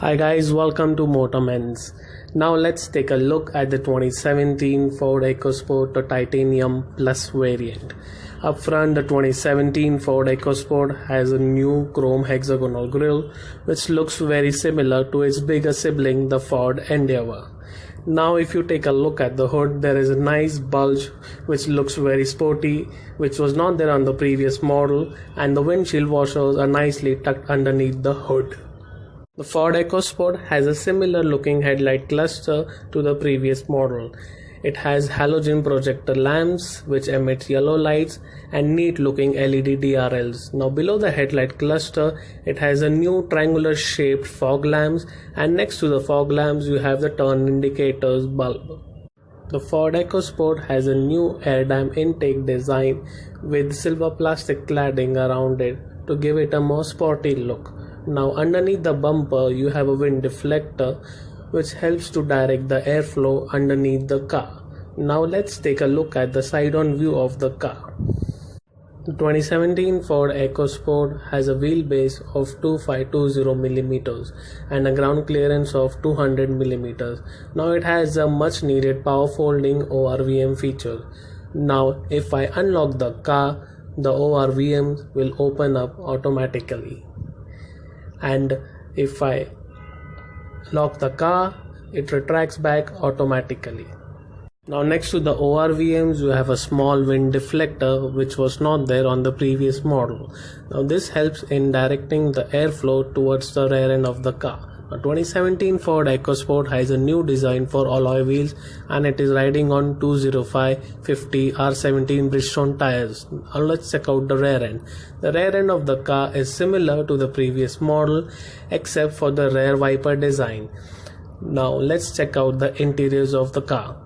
Hi guys, welcome to Motormens. Now let's take a look at the 2017 Ford Ecosport the Titanium Plus variant. Up front, the 2017 Ford Ecosport has a new chrome hexagonal grille which looks very similar to its bigger sibling, the Ford Endeavour. Now if you take a look at the hood, there is a nice bulge which looks very sporty, which was not there on the previous model, and the windshield washers are nicely tucked underneath the hood. The Ford Ecosport has a similar looking headlight cluster to the previous model. It has halogen projector lamps which emit yellow lights and neat looking LED DRLs. Now below the headlight cluster, it has a new triangular shaped fog lamps, and next to the fog lamps you have the turn indicators bulb. The Ford Ecosport has a new air dam intake design with silver plastic cladding around it to give it a more sporty look. Now underneath the bumper you have a wind deflector which helps to direct the airflow underneath the car. Now let's take a look at the side-on view of the car. The 2017 Ford EcoSport has a wheelbase of 2520mm and a ground clearance of 200mm. Now it has a much needed power folding ORVM feature. Now if I unlock the car, the ORVM will open up automatically. And if I lock the car, it retracts back automatically. Now next to the ORVMs you have a small wind deflector which was not there on the previous model. Now this helps in directing the airflow towards the rear end of the car. Now 2017 Ford EcoSport has a new design for alloy wheels and it is riding on 205/50 R17 Bridgestone tires. Now let's check out the rear end. The rear end of the car is similar to the previous model except for the rear wiper design. Now let's check out the interiors of the car.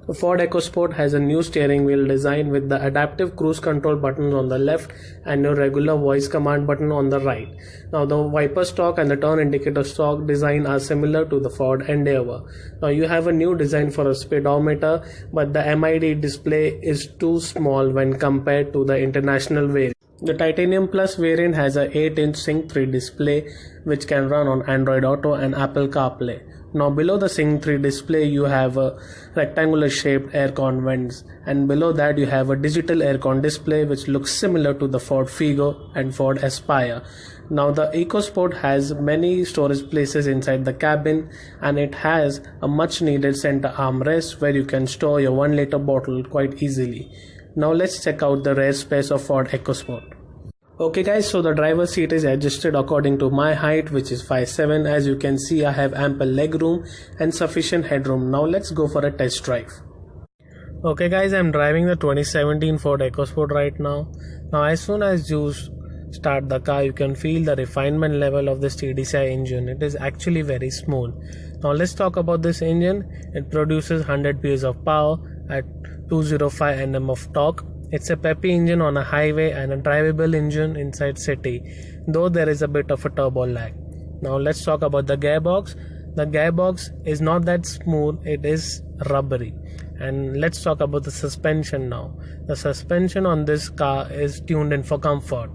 The Ford EcoSport has a new steering wheel design with the adaptive cruise control buttons on the left and a regular voice command button on the right. Now the wiper stalk and the turn indicator stalk design are similar to the Ford Endeavour. Now you have a new design for a speedometer, but the MID display is too small when compared to the international variant. The Titanium Plus variant has a 8-inch Sync 3 display which can run on Android Auto and Apple CarPlay. Now below the Sync 3 display you have a rectangular shaped aircon vents, and below that you have a digital aircon display which looks similar to the Ford Figo and Ford Aspire. Now the EcoSport has many storage places inside the cabin, and it has a much needed center armrest where you can store your 1-liter bottle quite easily. Now let's check out the rear space of Ford EcoSport. Okay guys, so the driver's seat is adjusted according to my height, which is 5'7". As you can see, I have ample leg room and sufficient headroom. Now let's go for a test drive. Okay guys, I'm driving the 2017 Ford EcoSport right now. Now as soon as you start the car, you can feel the refinement level of this TDCi engine. It is actually very smooth. Now let's talk about this engine. It produces 100 PS of power at 205 Nm of torque. It's a peppy engine on a highway and a drivable engine inside city, though there is a bit of a turbo lag. Now let's talk about the gearbox. The gearbox is not that smooth, it is rubbery. And let's talk about the suspension now. The suspension on this car is tuned in for comfort.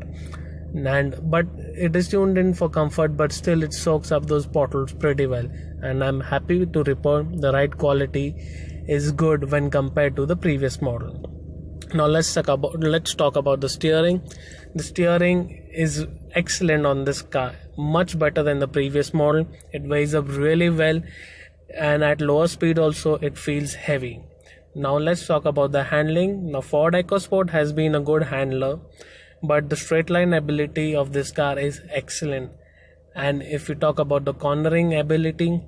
But it is tuned in for comfort, but still it soaks up those potholes pretty well. And I'm happy to report the ride quality is good when compared to the previous model. Now let's talk about the steering. The steering is excellent on this car, much better than the previous model. It weighs up really well, and at lower speed also it feels heavy. Now let's talk about the handling. Now Ford EcoSport has been a good handler, but the straight line ability of this car is excellent. And if we talk about the cornering ability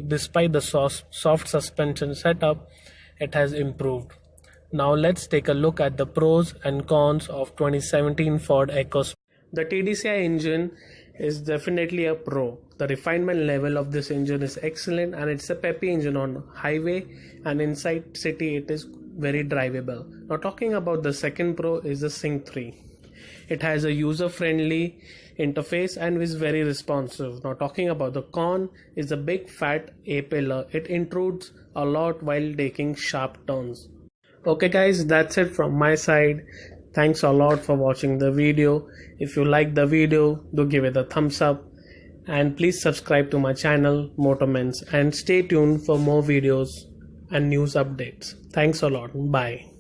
despite the soft suspension setup, it has improved. Now let's take a look at the pros and cons of 2017 Ford EcoSport. The TDCi engine is definitely a pro. The refinement level of this engine is excellent, and it's a peppy engine on highway, and inside city it is very drivable. Now talking about the second pro is the Sync 3. It has a user-friendly interface and is very responsive. Now talking about the con is a big fat A-pillar. It intrudes a lot while taking sharp turns. Okay guys, that's it from my side. Thanks a lot for watching the video. If you like the video, do give it a thumbs up. and please subscribe to my channel Motormens and stay tuned for more videos and news updates. Thanks a lot. Bye.